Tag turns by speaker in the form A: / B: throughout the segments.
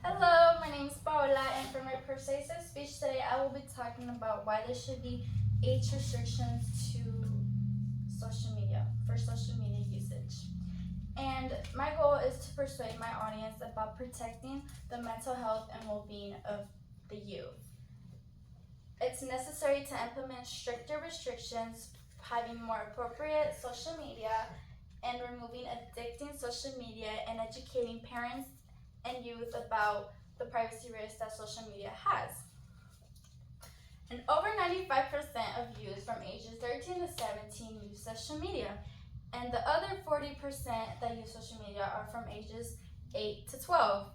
A: Hello, my name is Paola, and for my persuasive speech today, I will be talking about why there should be age restrictions to social media usage. And my goal is to persuade my audience about protecting the mental health and well-being of the youth. It's necessary to implement stricter restrictions, having more appropriate social media, and removing addicting social media and educating parents and youth about the privacy risks that social media has. And over 95% of youth from ages 13 to 17 use social media, and the other 40% that use social media are from ages 8 to 12.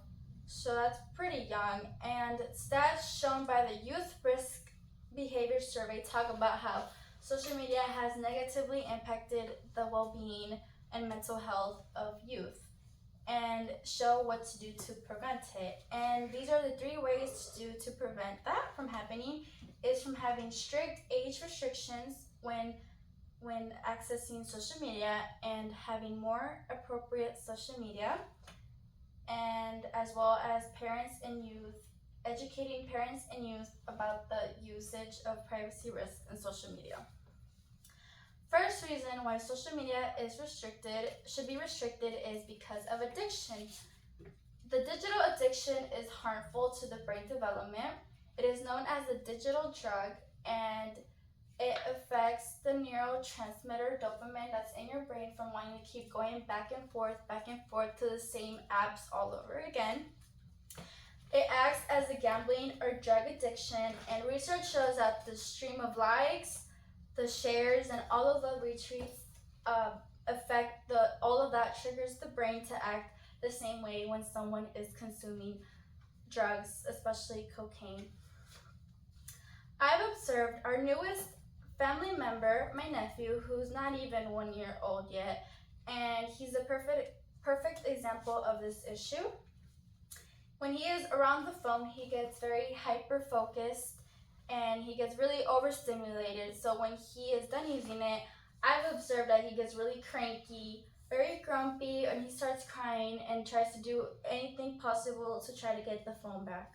A: So that's pretty young, and stats shown by the Youth Risk Behavior Survey talk about how social media has negatively impacted the well-being and mental health of youth, and show what to do to prevent it. And these are the 3 ways to prevent that from happening is from having strict age restrictions when accessing social media, and having more appropriate social media, and as well as parents and youth, educating parents and youth about the usage of privacy risks in social media. First reason why social media should be restricted is because of addiction. The digital addiction is harmful to the brain development. It is known as a digital drug, and it affects the neurotransmitter dopamine that's in your brain from wanting to keep going back and forth to the same apps all over again. It acts as a gambling or drug addiction, and research shows that the stream of likes, the shares, and all of the retweets all of that triggers the brain to act the same way when someone is consuming drugs, especially cocaine. I've observed our newest family member, my nephew, who's not even 1 year old yet, and he's a perfect example of this issue. When he is around the phone, he gets very hyper focused and he gets really overstimulated. So when he is done using it, I've observed that he gets really cranky, very grumpy, and he starts crying and tries to do anything possible to try to get the phone back.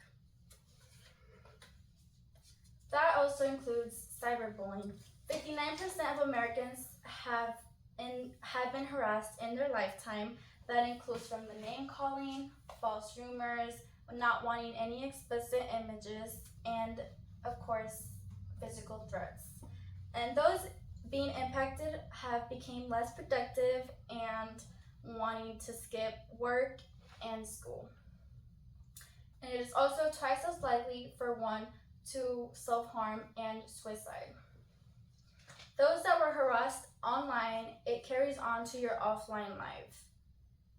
A: That also includes cyberbullying. 59% of Americans have been harassed in their lifetime. That includes from the name calling, false rumors, not wanting any explicit images, and of course, physical threats. And those being impacted have become less productive and wanting to skip work and school. And it is also twice as likely for one to self-harm and suicide. Those that were harassed online, it carries on to your offline life.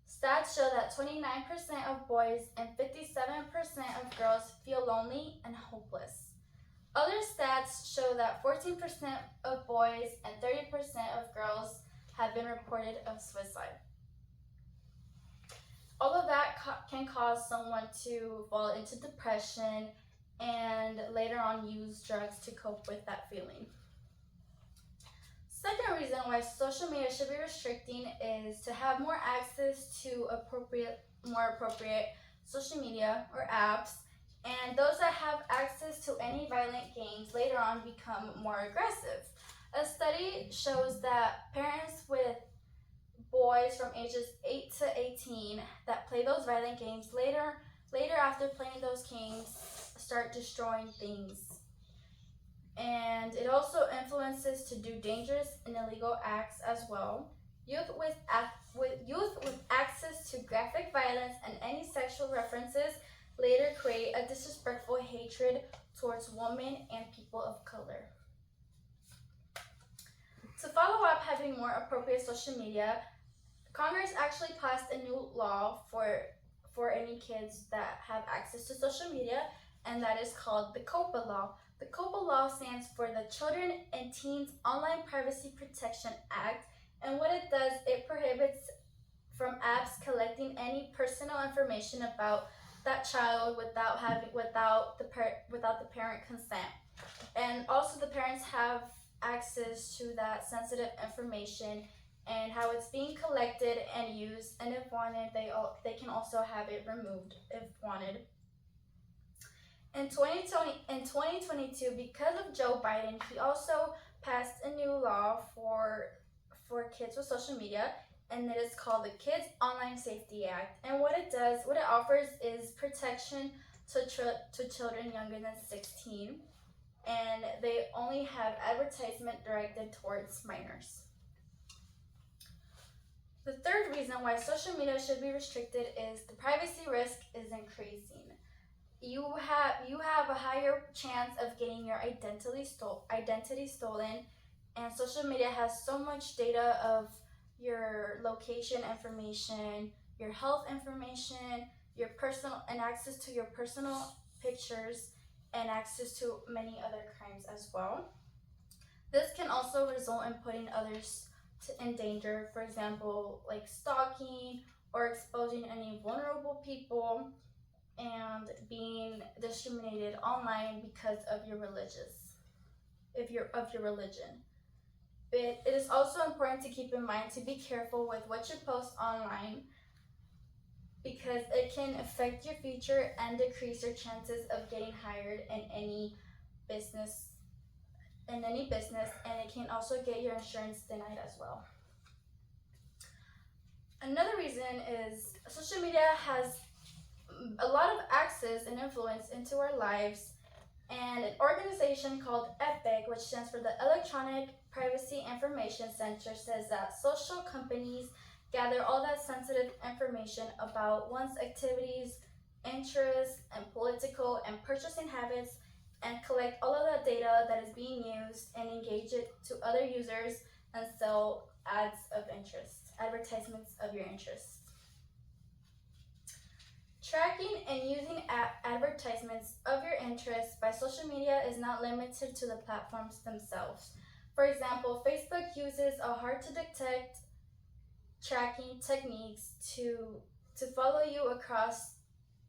A: Stats show that 29% of boys and 57% of girls feel lonely and hopeless. Other stats show that 14% of boys and 30% of girls have been reported of suicide. All of that can cause someone to fall into depression and later on use drugs to cope with that feeling. Second reason why social media should be restricting is to have more access to more appropriate social media or apps, and those that have access to any violent games later on become more aggressive. A study shows that parents with boys from ages 8 to 18 that play those violent games later after playing those games start destroying things. And it also influences to do dangerous and illegal acts as well. Youth with access to graphic violence and any sexual references later create a disrespectful hatred towards women and people of color. To follow up having more appropriate social media, Congress actually passed a new law for any kids that have access to social media, and that is called the COPA law. The COPA law stands for the Children and Teens Online Privacy Protection Act, and what it does, it prohibits from apps collecting any personal information about that child without the parent consent. And also the parents have access to that sensitive information, and how it's being collected and used, and if wanted, they can also have it removed if wanted. In 2022, because of Joe Biden, he also passed a new law for kids with social media, and it is called the Kids Online Safety Act. And what it offers is protection to children younger than 16, and they only have advertisement directed towards minors. The third reason why social media should be restricted is the privacy risk is increasing. You have a higher chance of getting your identity stolen, and social media has so much data of your location information, your health information, your personal and access to your personal pictures, and access to many other crimes as well. This can also result in putting others in danger, for example, like stalking or exposing any vulnerable people and being discriminated online because of your religion. But it is also important to keep in mind to be careful with what you post online, because it can affect your future and decrease your chances of getting hired in any business, and it can also get your insurance denied as well. Another reason is social media has a lot of access and influence into our lives, and an organization called EPIC, which stands for the Electronic Privacy Information Center, says that social companies gather all that sensitive information about one's activities, interests, and political and purchasing habits, and collect all of that data that is being used and engage it to other users and sell advertisements of your interest. Tracking and using advertisements of your interests by social media is not limited to the platforms themselves. For example, Facebook uses a hard-to-detect tracking techniques to follow you across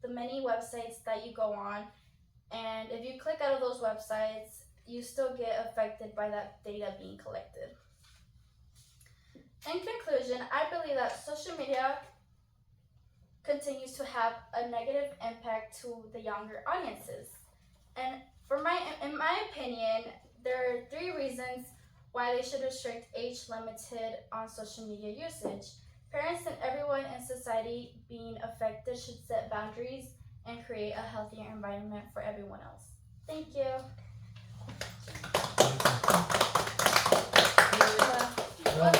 A: the many websites that you go on, and if you click out of those websites, you still get affected by that data being collected. In conclusion, I believe that social media continues to have a negative impact to the younger audiences. And in my opinion, there are 3 reasons why they should restrict age limited on social media usage. Parents and everyone in society being affected should set boundaries and create a healthier environment for everyone else. Thank you.
B: Well,